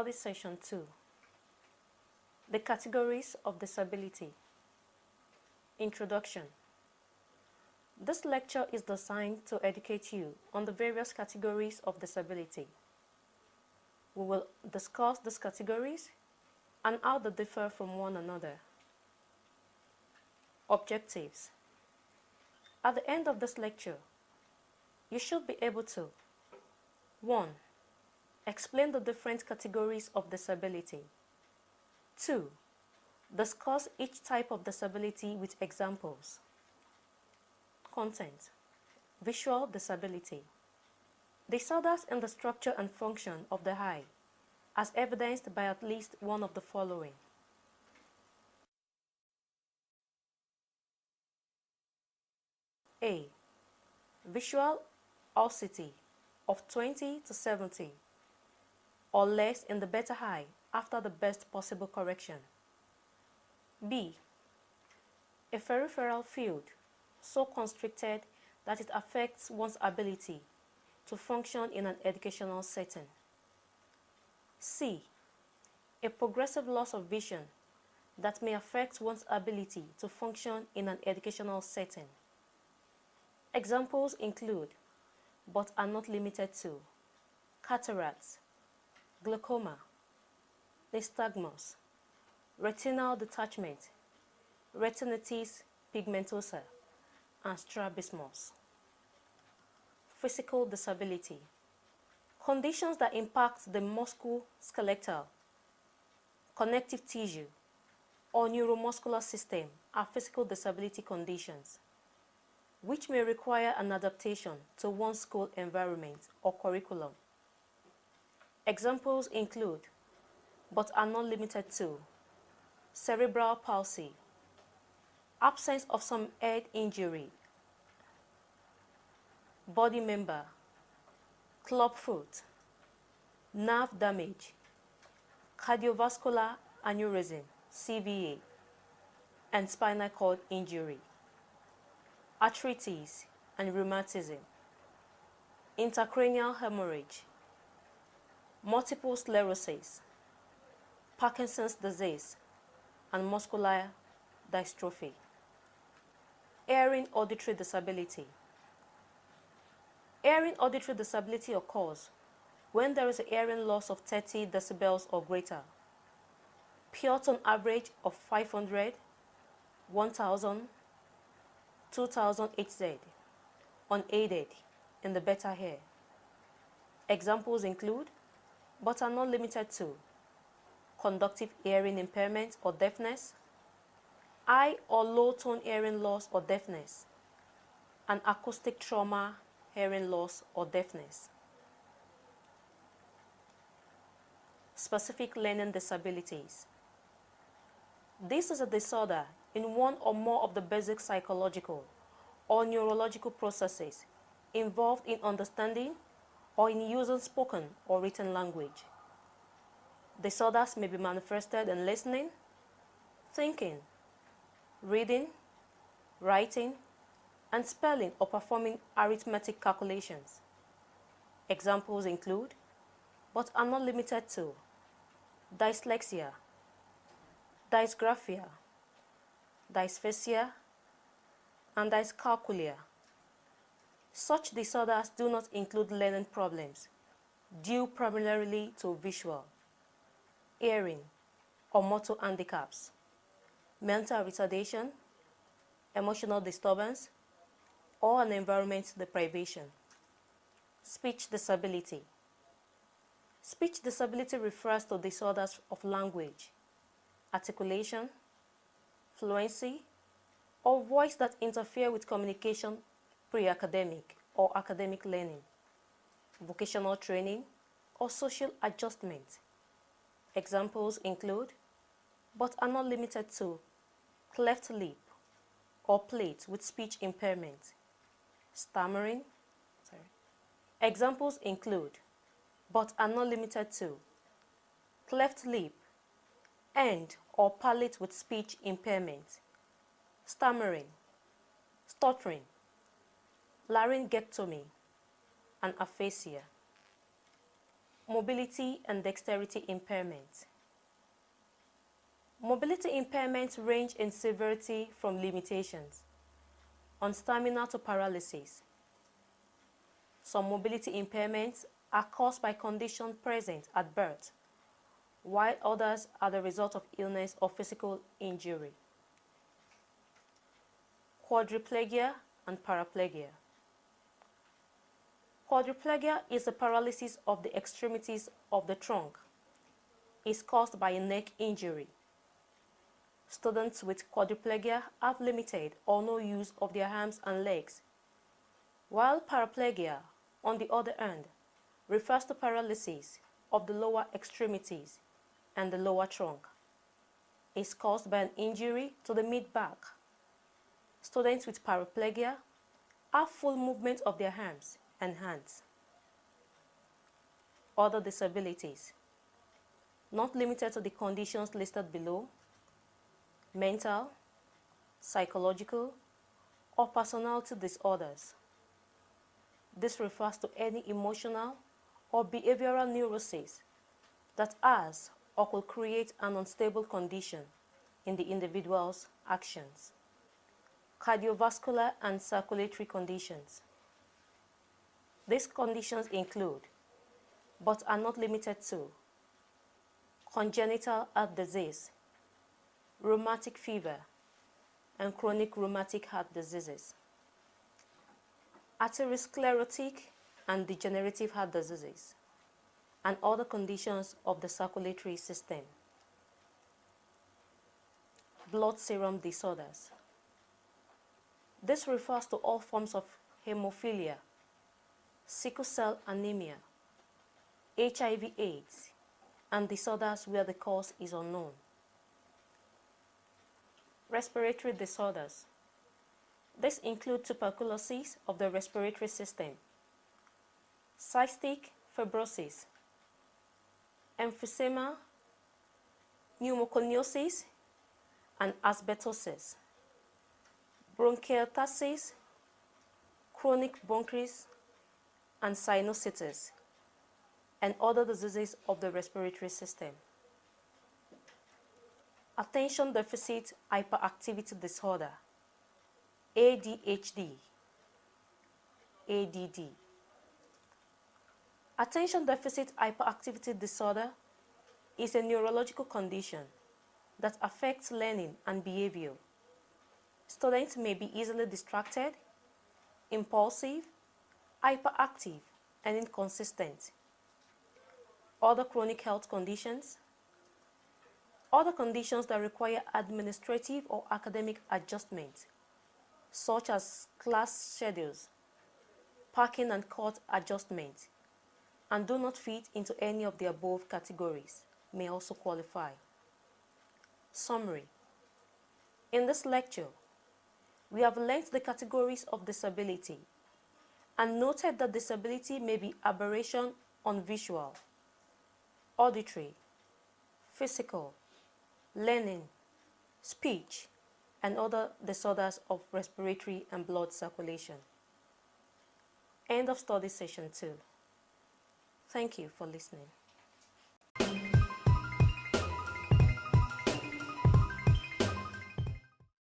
Study Session 2. The Categories of Disability. Introduction. This lecture is designed to educate you on the various categories of disability. We will discuss these categories and how they differ from one another. Objectives. At the end of this lecture, you should be able to 1. Explain the different categories of disability. 2. Discuss each type of disability with examples. Content. Visual disability. Disorders in the structure and function of the eye, as evidenced by at least one of the following. A. Visual acuity of 20 to 70 or less in the better eye after the best possible correction. B. A peripheral field so constricted that it affects one's ability to function in an educational setting. C. A progressive loss of vision that may affect one's ability to function in an educational setting. Examples include, but are not limited to, cataracts, glaucoma, nystagmus, retinal detachment, retinitis pigmentosa, and strabismus. Physical disability. Conditions that impact the musculoskeletal, connective tissue, or neuromuscular system are physical disability conditions, which may require an adaptation to one's school environment or curriculum. Examples include, but are not limited to, cerebral palsy, absence of some head injury, body member, clubfoot, nerve damage, cardiovascular aneurysm, CVA, and spinal cord injury, arthritis and rheumatism, intracranial hemorrhage, multiple sclerosis, Parkinson's disease, and muscular dystrophy. Hearing auditory disability. Hearing auditory disability occurs when there is a hearing loss of 30 decibels or greater, pure tone average of 500, 1000, 2000 Hz, unaided in the better ear. Examples include, but are not limited to, conductive hearing impairment or deafness, high or low tone hearing loss or deafness, and acoustic trauma hearing loss or deafness. Specific learning disabilities. This is a disorder in one or more of the basic psychological or neurological processes involved in understanding or in using spoken or written language. Disorders may be manifested in listening, thinking, reading, writing, and spelling or performing arithmetic calculations. Examples include, but are not limited to, dyslexia, dysgraphia, dysphasia, and dyscalculia. Such disorders do not include learning problems due primarily to visual, hearing, or motor handicaps, mental retardation, emotional disturbance, or an environment deprivation. Speech disability. Speech disability refers to disorders of language, articulation, fluency, or voice that interfere with communication pre-academic or academic learning, vocational training, or social adjustment. Examples include, but are not limited to, cleft lip or plate with speech impairment, stammering. Examples include, but are not limited to, cleft lip and or palate with speech impairment, stammering, stuttering, laryngectomy, and aphasia. Mobility and dexterity impairment. Mobility impairments range in severity from limitations on stamina to paralysis. Some mobility impairments are caused by conditions present at birth, while others are the result of illness or physical injury. Quadriplegia and paraplegia. Quadriplegia is a paralysis of the extremities of the trunk. It's caused by a neck injury. Students with quadriplegia have limited or no use of their arms and legs, while paraplegia, on the other hand, refers to paralysis of the lower extremities and the lower trunk. It's caused by an injury to the mid-back. Students with paraplegia have full movement of their arms and hands. Other disabilities, not limited to the conditions listed below: mental, psychological, or personality disorders. This refers to any emotional or behavioral neurosis that has or could create an unstable condition in the individual's actions. Cardiovascular and circulatory conditions. These conditions include, but are not limited to, congenital heart disease, rheumatic fever, and chronic rheumatic heart diseases, atherosclerotic and degenerative heart diseases, and other conditions of the circulatory system. Blood serum disorders. This refers to all forms of hemophilia, sickle cell anemia, HIV/AIDS, and disorders where the cause is unknown. Respiratory disorders. This include tuberculosis of the respiratory system, cystic fibrosis, emphysema, pneumoconiosis, and asbestosis, bronchiectasis, chronic bronchitis, and sinusitis, and other diseases of the respiratory system. Attention deficit hyperactivity disorder, ADHD, ADD. Attention deficit hyperactivity disorder is a neurological condition that affects learning and behavior. Students may be easily distracted, impulsive, hyperactive, and inconsistent. Other chronic health conditions. Other conditions that require administrative or academic adjustment, such as class schedules, parking and court adjustment, and do not fit into any of the above categories, may also qualify. Summary. In this lecture, we have learned the categories of disability and noted that disability may be aberration on visual, auditory, physical, learning, speech, and other disorders of respiratory and blood circulation. End of study session 2. Thank you for listening.